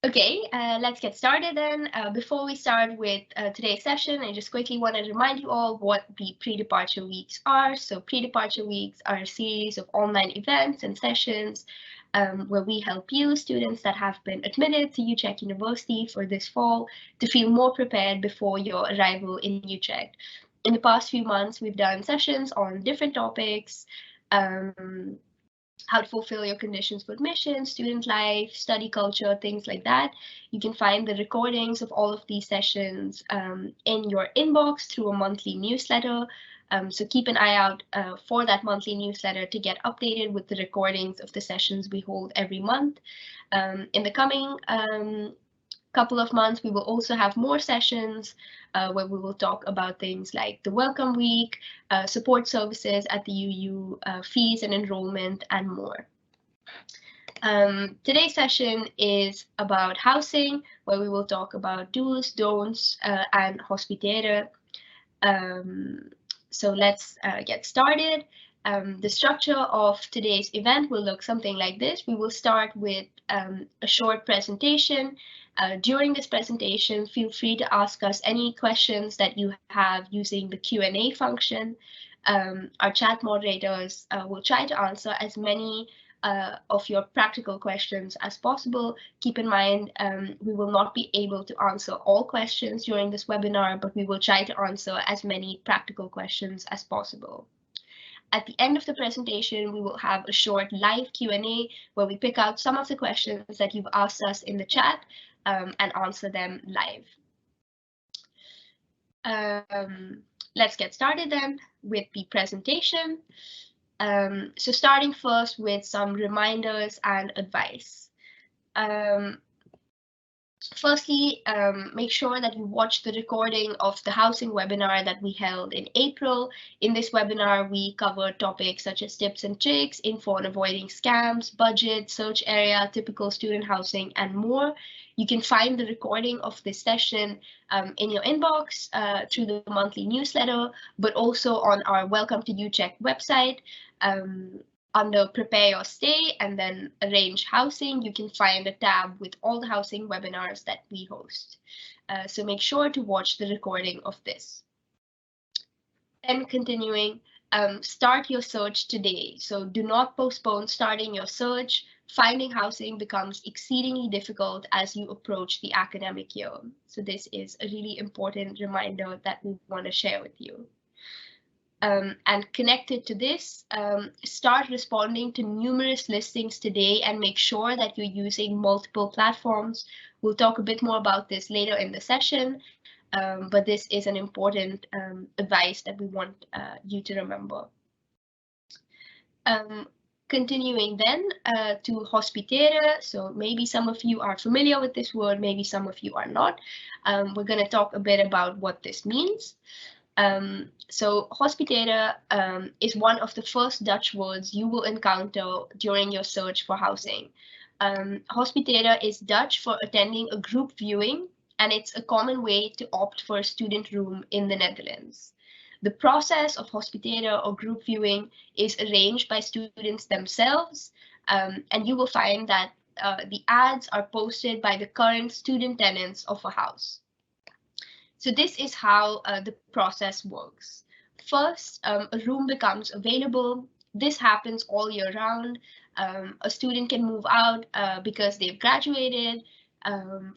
Okay, let's get started then. Before we start with today's session, I just quickly want to remind you all what the pre-departure weeks are. So pre-departure weeks are a series of online events and sessions where we help you, students that have been admitted to Utrecht University for this fall, to feel more prepared before your arrival in Utrecht. In the past few months, we've done sessions on different topics, how to fulfill your conditions for admission, student life, study culture, things like that. You can find the recordings of all of these sessions in your inbox through a monthly newsletter. So keep an eye out for that monthly newsletter to get updated with the recordings of the sessions we hold every month. In the coming couple of months, we will also have more sessions where we will talk about things like the welcome week, support services at the UU, fees and enrollment, and more. Today's session is about housing, where we will talk about do's, don'ts, and Hospiteren. So let's get started. The structure of today's event will look something like this. We will start with a short presentation. During this presentation, feel free to ask us any questions that you have using the Q&A function. Our chat moderators will try to answer as many of your practical questions as possible. Keep in mind, we will not be able to answer all questions during this webinar, but we will try to answer as many practical questions as possible. At the end of the presentation, we will have a short live Q&A where we pick out some of the questions that you've asked us in the chat and answer them live. Let's get started then with the presentation. So starting first with some reminders and advice. Firstly, make sure that you watch the recording of the housing webinar that we held in April. In this webinar, we covered topics such as tips and tricks, info on avoiding scams, budget, search area, typical student housing, and more. You can find the recording of this session in your inbox through the monthly newsletter, but also on our Welcome to Utrecht website. Under Prepare Your Stay and then Arrange Housing, you can find a tab with all the housing webinars that we host. So make sure to watch the recording of this. And continuing, start your search today. So do not postpone starting your search. Finding housing becomes exceedingly difficult as you approach the academic year. So this is a really important reminder that we want to share with you. And connected to this, start responding to numerous listings today and make sure that you're using multiple platforms. We'll talk a bit more about this later in the session, but this is an important advice that we want you to remember. Continuing then to Hospiteren. So maybe some of you are familiar with this word, maybe some of you are not. We're going to talk a bit about what this means. So Hospiteren is one of the first Dutch words you will encounter during your search for housing. Hospiteren is Dutch for attending a group viewing, and it's a common way to opt for a student room in the Netherlands. The process of Hospiteren or group viewing is arranged by students themselves, and you will find that the ads are posted by the current student tenants of a house. So this is how the process works. First, a room becomes available. This happens all year round. A student can move out because they've graduated,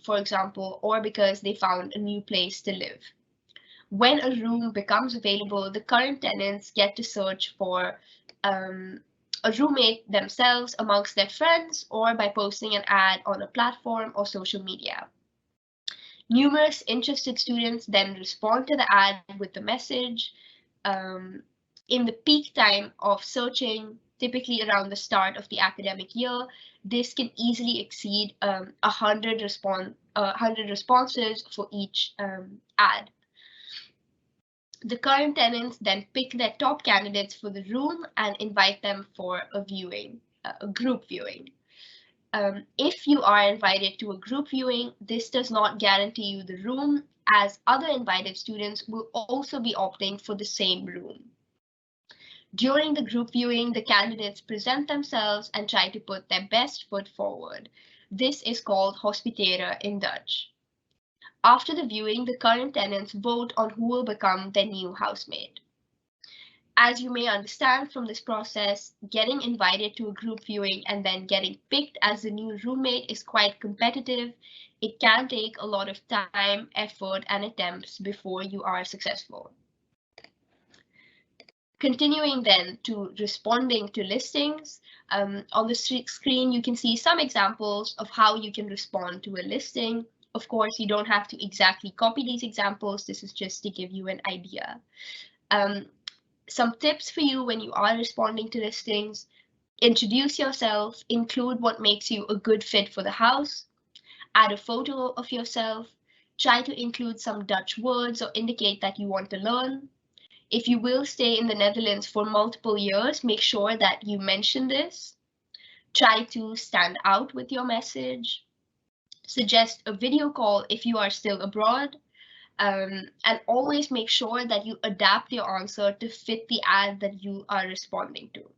for example, or because they found a new place to live. When a room becomes available, the current tenants get to search for a roommate themselves amongst their friends or by posting an ad on a platform or social media. Numerous interested students then respond to the ad with the message. In the peak time of searching, typically around the start of the academic year, this can easily exceed 100 responses for each ad. The current tenants then pick their top candidates for the room and invite them for a viewing, a group viewing. If you are invited to a group viewing, this does not guarantee you the room, as other invited students will also be opting for the same room. During the group viewing, the candidates present themselves and try to put their best foot forward. This is called Hospiteren in Dutch. After the viewing, the current tenants vote on who will become their new housemate. As you may understand from this process, getting invited to a group viewing and then getting picked as the new roommate is quite competitive. It can take a lot of time, effort, and attempts before you are successful. Continuing then to responding to listings, on the screen you can see some examples of how you can respond to a listing. Of course, you don't have to exactly copy these examples. This is just to give you an idea. Some tips for you when you are responding to listings: introduce yourself, include what makes you a good fit for the house, add a photo of yourself, try to include some Dutch words or indicate that you want to learn. If you will stay in the Netherlands for multiple years, make sure that you mention this. Try to stand out with your message. Suggest a video call if you are still abroad. And always make sure that you adapt your answer to fit the ad that you are responding to.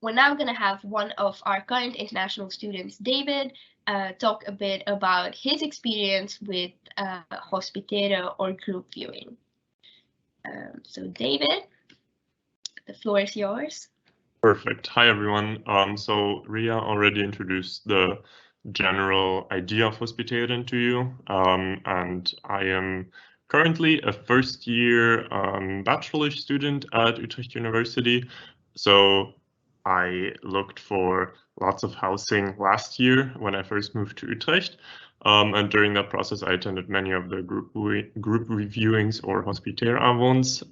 We're now going to have one of our current international students, David, talk a bit about his experience with Hospiteren or group viewing. So David, the floor is yours. Perfect. Hi, everyone. So Ria already introduced the general idea of Hospiteren to you, and I am currently a first-year bachelor student at Utrecht University. So I looked for lots of housing last year when I first moved to Utrecht. And during that process, I attended many of the group reviewings or Hospiterenavonds.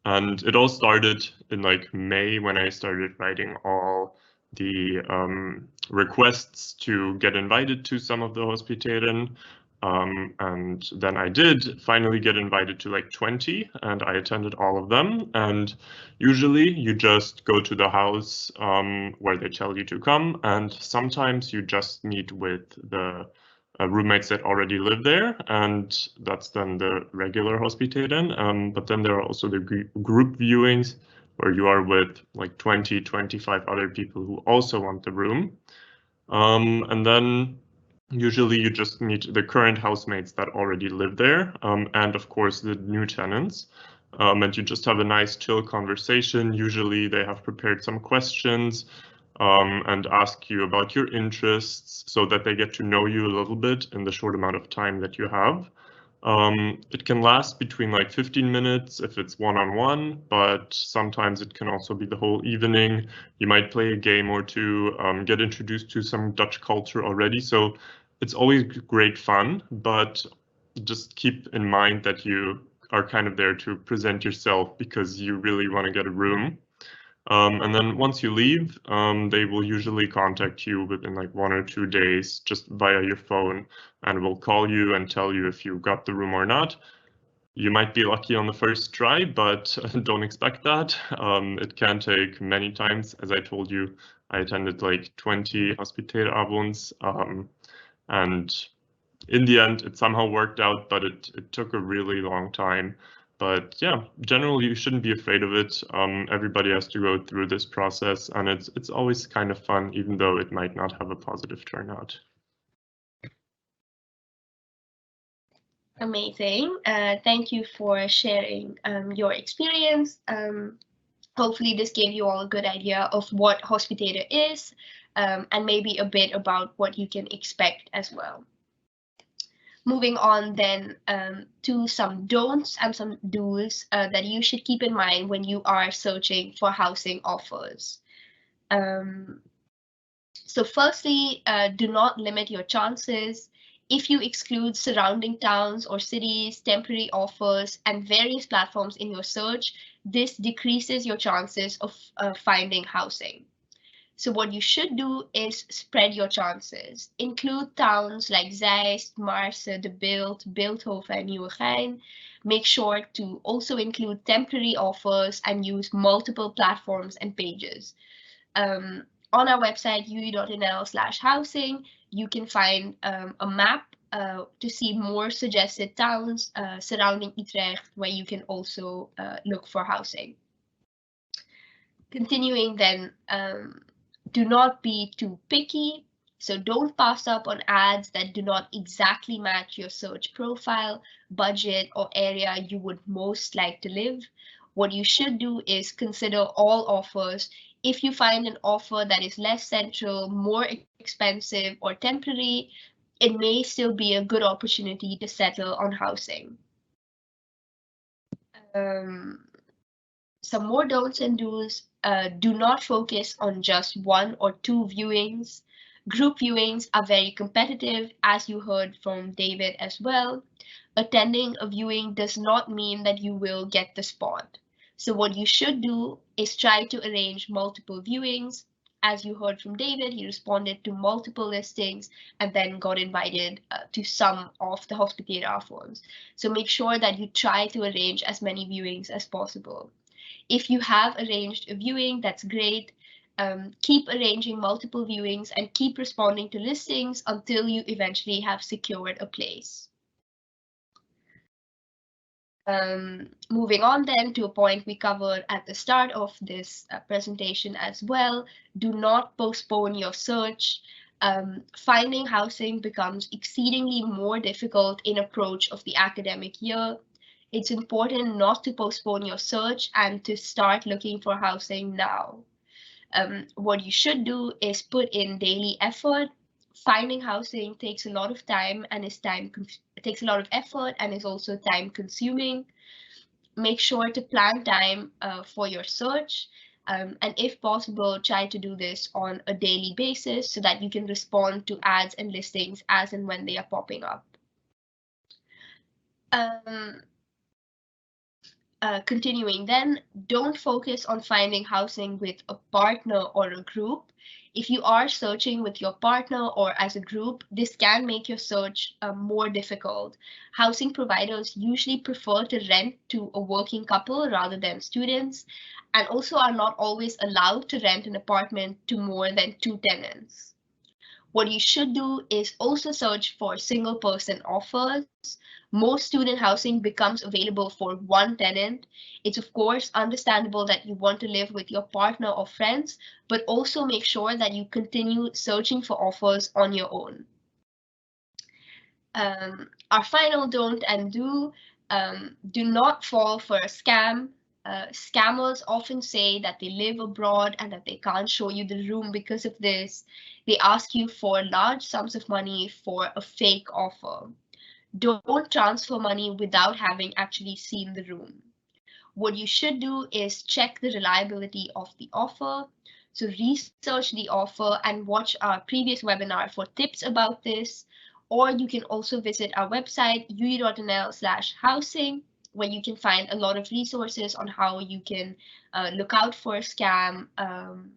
And it all started in like May when I started writing all the requests to get invited to some of the Hospiteren. And then I did finally get invited to like 20, and I attended all of them. And usually you just go to the house where they tell you to come, and sometimes you just meet with the roommates that already live there, and that's then the regular Hospiteren. But then there are also the group viewings where you are with like 20, 25 other people who also want the room. And then usually you just meet the current housemates that already live there, and of course the new tenants. And you just have a nice chill conversation. Usually they have prepared some questions and ask you about your interests so that they get to know you a little bit in the short amount of time that you have. It can last between like 15 minutes if it's one-on-one, but sometimes it can also be the whole evening. You might play a game or two, get introduced to some Dutch culture already. So it's always great fun, but just keep in mind that you are kind of there to present yourself because you really want to get a room. And then once you leave, they will usually contact you within like 1 or 2 days just via your phone, and will call you and tell you if you got the room or not. You might be lucky on the first try, but don't expect that. It can take many times. As I told you, I attended like 20 Hospiterenavonds, and in the end, it somehow worked out, but it took a really long time. But yeah, generally you shouldn't be afraid of it. Everybody has to go through this process, and it's always kind of fun, even though it might not have a positive turnout. Amazing. Thank you for sharing your experience. Hopefully this gave you all a good idea of what Hospiteren is, and maybe a bit about what you can expect as well. Moving on then to some don'ts and some do's that you should keep in mind when you are searching for housing offers. So firstly, do not limit your chances. If you exclude surrounding towns or cities, temporary offers, and various platforms in your search, this decreases your chances of finding housing. So what you should do is spread your chances. Include towns like Zeist, Maarsen, De Bilt, Bilthoven, and Nieuwegein. Make sure to also include temporary offers and use multiple platforms and pages. On our website, uu.nl/housing, you can find a map to see more suggested towns surrounding Utrecht where you can also look for housing. Continuing then, do not be too picky. So don't pass up on ads that do not exactly match your search profile, budget, or area you would most like to live. What you should do is consider all offers. If you find an offer that is less central, more expensive, or temporary, it may still be a good opportunity to settle on housing. Some more don'ts and do's. Do not focus on just one or two viewings. Group viewings are very competitive, as you heard from David as well. Attending a viewing does not mean that you will get the spot. So what you should do is try to arrange multiple viewings. As you heard from David, he responded to multiple listings and then got invited to some of the Hospiteren forums. So make sure that you try to arrange as many viewings as possible. If you have arranged a viewing, that's great. Keep arranging multiple viewings and keep responding to listings until you eventually have secured a place. Moving on then to a point we covered at the start of this presentation as well, do not postpone your search. Finding housing becomes exceedingly more difficult in approach of the academic year. It's important not to postpone your search and to start looking for housing now. What you should do is put in daily effort. Finding housing takes a lot of time and takes a lot of effort and is also time consuming. Make sure to plan time for your search. And if possible, try to do this on a daily basis so that you can respond to ads and listings as and when they are popping up. Continuing then, don't focus on finding housing with a partner or a group. If you are searching with your partner or as a group, this can make your search more difficult. Housing providers usually prefer to rent to a working couple rather than students, and also are not always allowed to rent an apartment to more than 2 tenants. What you should do is also search for single person offers. Most student housing becomes available for 1 tenant. It's of course understandable that you want to live with your partner or friends, but also make sure that you continue searching for offers on your own. Our final don't and do not fall for a scam. Scammers often say that they live abroad and that they can't show you the room because of this. They ask you for large sums of money for a fake offer. Don't transfer money without having actually seen the room. What you should do is check the reliability of the offer. So research the offer and watch our previous webinar for tips about this. Or you can also visit our website, ui.nl/housing, where you can find a lot of resources on how you can look out for a scam and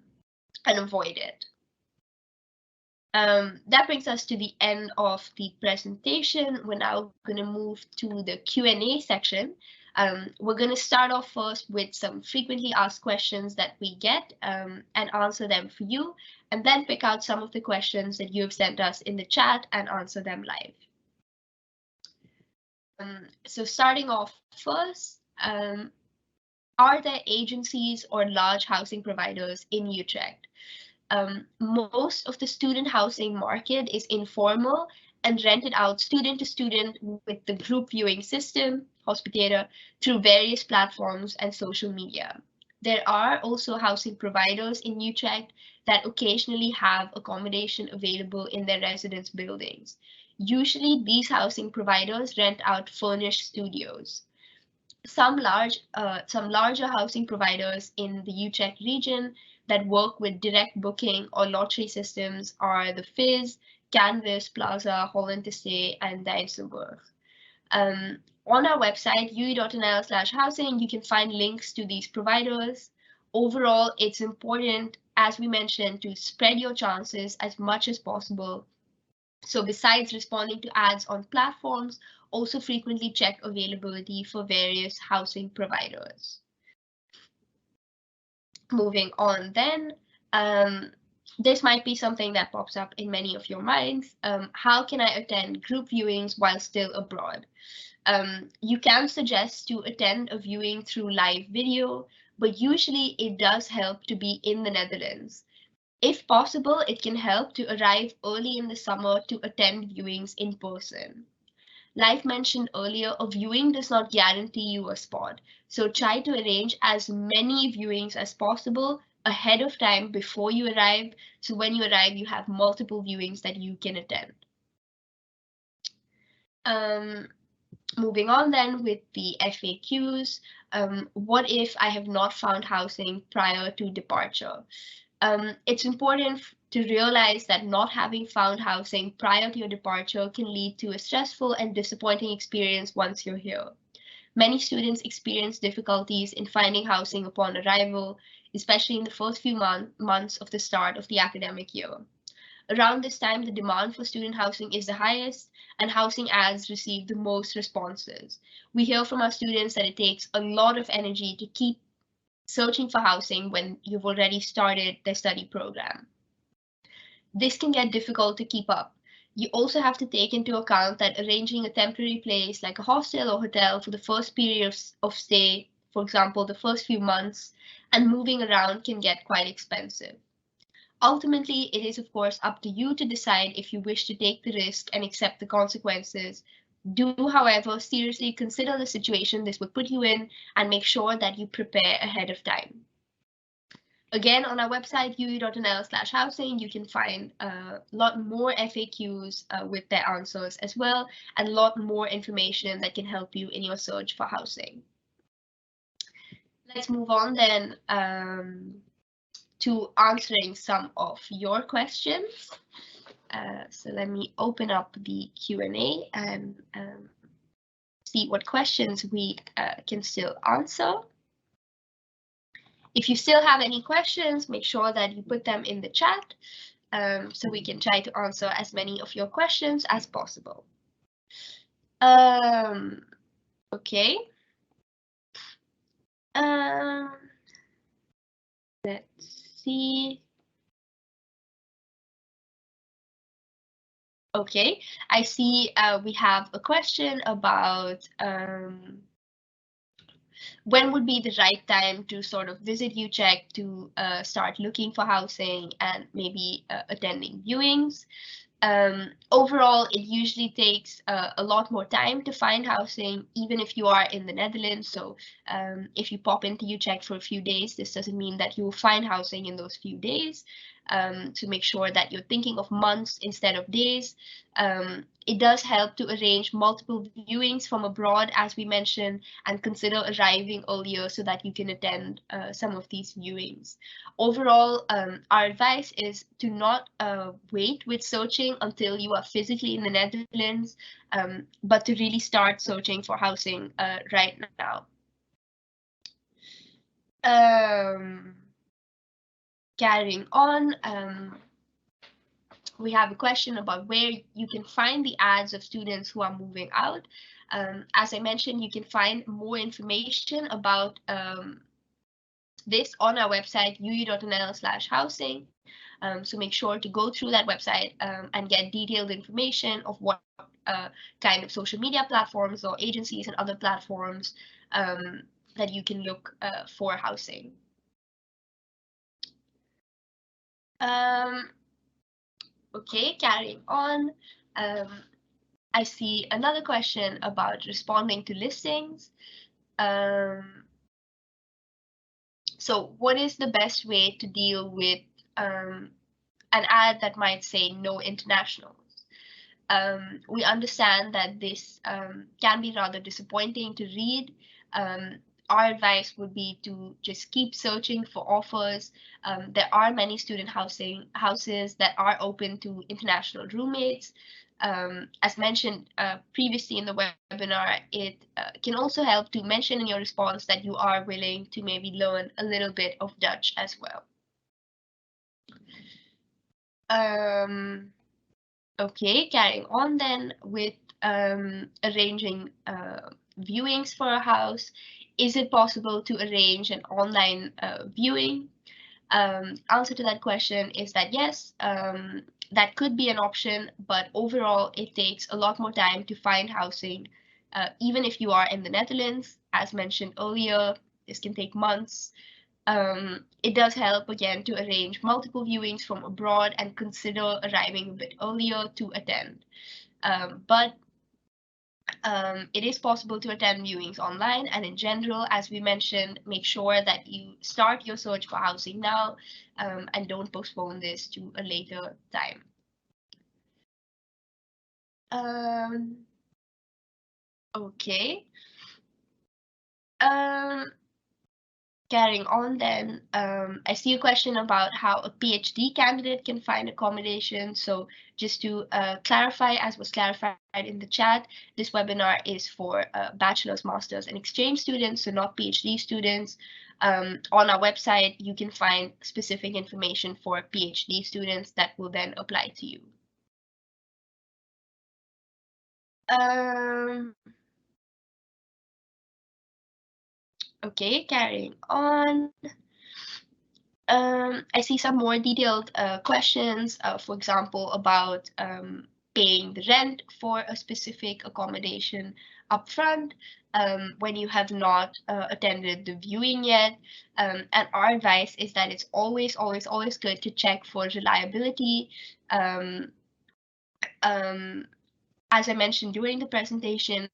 avoid it. That brings us to the end of the presentation. We're now going to move to the Q&A section. We're going to start off first with some frequently asked questions that we get and answer them for you, and then pick out some of the questions that you have sent us in the chat and answer them live. So starting off first, are there agencies or large housing providers in Utrecht? Most of the student housing market is informal and rented out student to student with the group viewing system, Hospiteren, through various platforms and social media. There are also housing providers in Utrecht that occasionally have accommodation available in their residence buildings. Usually, these housing providers rent out furnished studios. Some larger housing providers in the Utrecht region that work with direct booking or lottery systems are the Fizz, Canvas, Plaza, Holland to Stay, and Dijsselburg. On our website, ui.nl/housing, you can find links to these providers. Overall, it's important, as we mentioned, to spread your chances as much as possible. So besides responding to ads on platforms, also frequently check availability for various housing providers. Moving on then, This might be something that pops up in many of your minds. How can I attend group viewings while still abroad? You can suggest to attend a viewing through live video, but usually it does help to be in the Netherlands. If possible, it can help to arrive early in the summer to attend viewings in person. Like mentioned earlier, a viewing does not guarantee you a spot, so try to arrange as many viewings as possible ahead of time before you arrive, so when you arrive, you have multiple viewings that you can attend. Moving on then with the FAQs, what if I have not found housing prior to departure? It's important to realize that not having found housing prior to your departure can lead to a stressful and disappointing experience once you're here. Many students experience difficulties in finding housing upon arrival, especially in the first few months of the start of the academic year. Around this time, the demand for student housing is the highest, and housing ads receive the most responses. We hear from our students that it takes a lot of energy to keep searching for housing when you've already started their study program. This can get difficult to keep up. You also have to take into account that arranging a temporary place like a hostel or hotel for the first period of stay, for example, the first few months, and moving around can get quite expensive. Ultimately, it is of course up to you to decide if you wish to take the risk and accept the consequences. Do, however, seriously consider the situation this would put you in and make sure that you prepare ahead of time. Again, on our website, uu.nl/housing, you can find a lot more FAQs with their answers as well, and a lot more information that can help you in your search for housing. Let's move on then to answering some of your questions. So let me open up the Q&A and see what questions we can still answer. If you still have any questions, make sure that you put them in the chat so we can try to answer as many of your questions as possible. Okay. Let's see. Okay, I see we have a question about when would be the right time to sort of visit Utrecht to start looking for housing and maybe attending viewings. Overall, it usually takes a lot more time to find housing, even if you are in the Netherlands. So if you pop into Utrecht for a few days, this doesn't mean that you will find housing in those few days. To make sure that you're thinking of months instead of days. It does help to arrange multiple viewings from abroad, as we mentioned, and consider arriving earlier so that you can attend some of these viewings. Overall, our advice is to not wait with searching until you are physically in the Netherlands, but to really start searching for housing right now. Carrying on, we have a question about where you can find the ads of students who are moving out. As I mentioned, you can find more information about this on our website, uu.nl/housing. So make sure to go through that website and get detailed information of what kind of social media platforms or agencies and other platforms that you can look for housing. Okay, carrying on. I see another question about responding to listings. So what is the best way to deal with an ad that might say no internationals? We understand that this can be rather disappointing to read. Our advice would be to just keep searching for offers. There are many student houses that are open to international roommates. As mentioned previously in the webinar, it can also help to mention in your response that you are willing to maybe learn a little bit of Dutch as well. Okay, carrying on then with arranging viewings for a house. Is it possible to arrange an online viewing? Answer to that question is that yes, that could be an option, but overall it takes a lot more time to find housing. Even if you are in the Netherlands, as mentioned earlier, this can take months. It does help again to arrange multiple viewings from abroad and consider arriving a bit earlier to attend. But it is possible to attend viewings online, and in general, as we mentioned, make sure that you start your search for housing now and don't postpone this to a later time. Okay. Carrying on then, I see a question about how a PhD candidate can find accommodation. So just to clarify, as was clarified in the chat, this webinar is for bachelor's, master's, and exchange students, so not PhD students. On our website, you can find specific information for PhD students that will then apply to you. Okay, carrying on. I see some more detailed questions, for example, about paying the rent for a specific accommodation upfront when you have not attended the viewing yet. And our advice is that it's always good to check for reliability. As I mentioned during the presentation,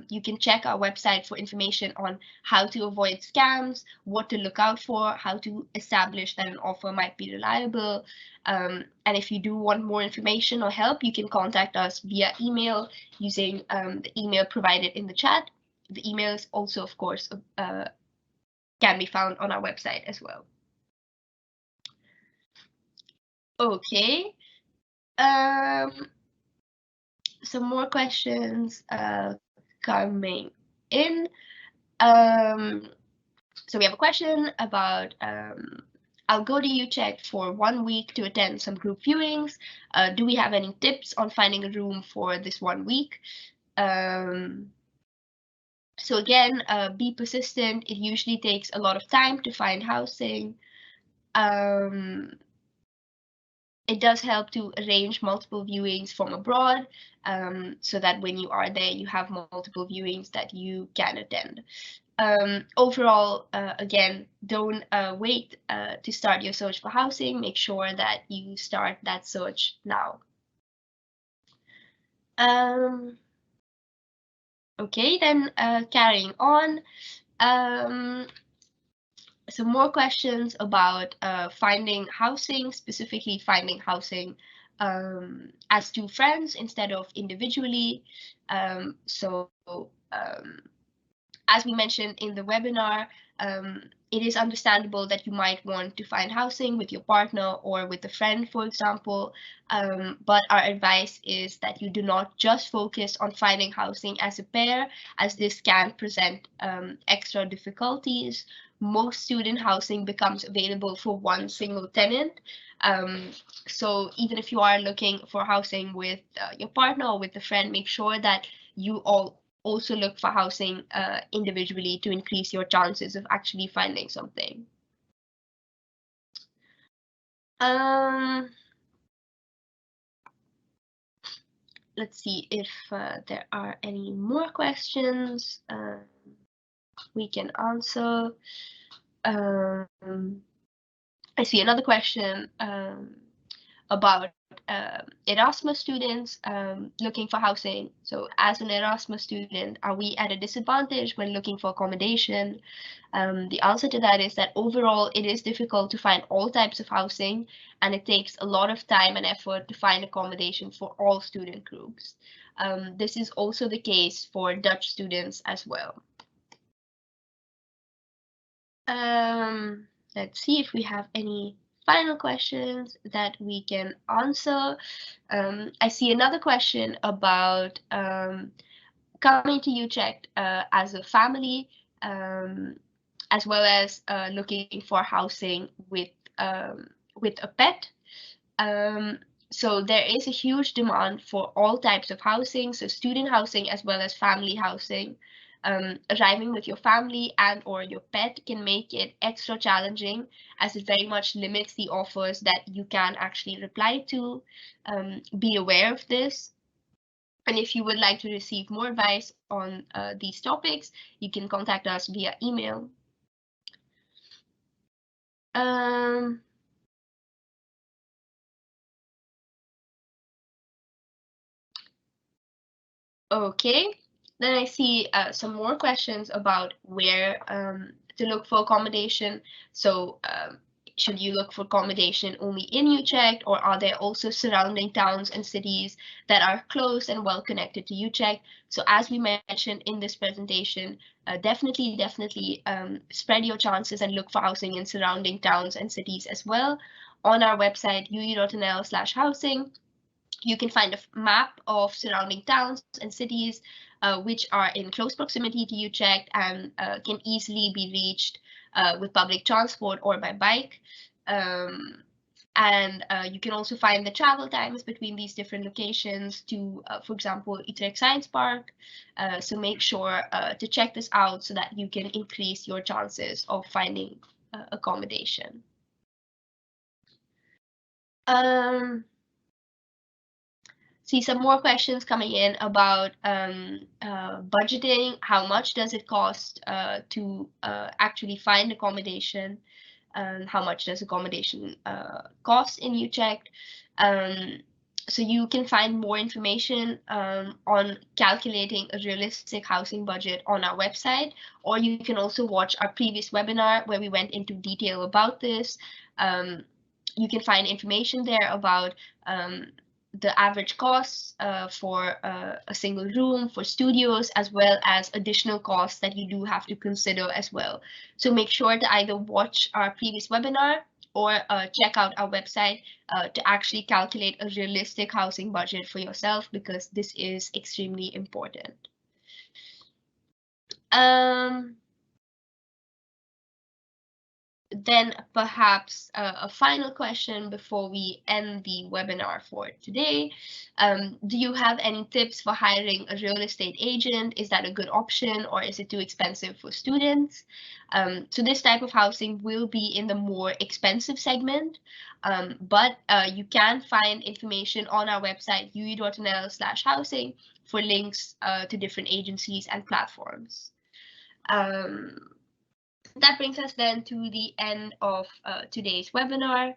you can check our website for information on how to avoid scams, what to look out for, how to establish that an offer might be reliable. And if you do want more information or help, you can contact us via email using the email provided in the chat. The email is also, of course, can be found on our website as well. Okay. Some more questions coming in. So we have a question about I'll go to Utrecht for 1 week to attend some group viewings. Do we have any tips on finding a room for this 1 week? So again, be persistent. It usually takes a lot of time to find housing. It does help to arrange multiple viewings from abroad so that when you are there, you have multiple viewings that you can attend. Overall, again, don't wait to start your search for housing. Make sure that you start that search now. Okay, then carrying on. Some more questions about finding housing, specifically finding housing as two friends instead of individually. As we mentioned in the webinar, it is understandable that you might want to find housing with your partner or with a friend, for example, but our advice is that you do not just focus on finding housing as a pair, as this can present extra difficulties. Most student housing becomes available for one single tenant. So even if you are looking for housing with your partner or with a friend, make sure that you all also look for housing individually to increase your chances of actually finding something. Let's see if there are any more questions we can answer. I see another question about Erasmus students looking for housing. So as an Erasmus student, are we at a disadvantage when looking for accommodation? The answer to that is that overall, it is difficult to find all types of housing, and it takes a lot of time and effort to find accommodation for all student groups. This is also the case for Dutch students as well. Let's see if we have any final questions that we can answer. I see another question about coming to Utrecht as a family, as well as looking for housing with a pet. So there is a huge demand for all types of housing, so student housing as well as family housing. arriving with your family and or your pet can make it extra challenging, as it very much limits the offers that you can actually reply to. Be aware of this. And if you would like to receive more advice on these topics, you can contact us via email. Okay, then I see some more questions about where to look for accommodation. So should you look for accommodation only in Utrecht, or are there also surrounding towns and cities that are close and well connected to Utrecht? So as we mentioned in this presentation, definitely spread your chances and look for housing in surrounding towns and cities as well. On our website, ue.nl/housing, you can find a map of surrounding towns and cities which are in close proximity to Utrecht and can easily be reached with public transport or by bike. And you can also find the travel times between these different locations to, for example, Utrecht Science Park. So make sure to check this out so that you can increase your chances of finding accommodation. See some more questions coming in about budgeting. How much does it cost to actually find accommodation? How much does accommodation cost in Utrecht? So you can find more information on calculating a realistic housing budget on our website, or you can also watch our previous webinar where we went into detail about this. You can find information there about the average costs for a single room, for studios, as well as additional costs that you do have to consider as well. So make sure to either watch our previous webinar or check out our website to actually calculate a realistic housing budget for yourself, because this is extremely important. Then perhaps a final question before we end the webinar for today. Do you have any tips for hiring a real estate agent? Is that a good option, or is it too expensive for students? So this type of housing will be in the more expensive segment, but you can find information on our website, ue.nl/housing, for links to different agencies and platforms. That brings us then to the end of today's webinar.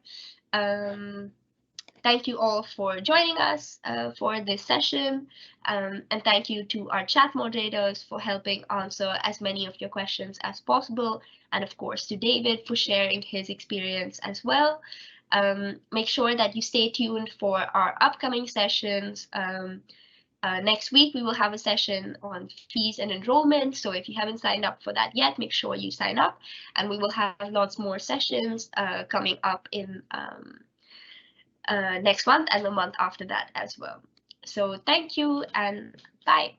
Thank you all for joining us for this session, and thank you to our chat moderators for helping answer as many of your questions as possible, and of course to David for sharing his experience as well. Make sure that you stay tuned for our upcoming sessions. Next week, we will have a session on fees and enrollment. So if you haven't signed up for that yet, make sure you sign up. And we will have lots more sessions coming up in next month and the month after that as well. So thank you and bye.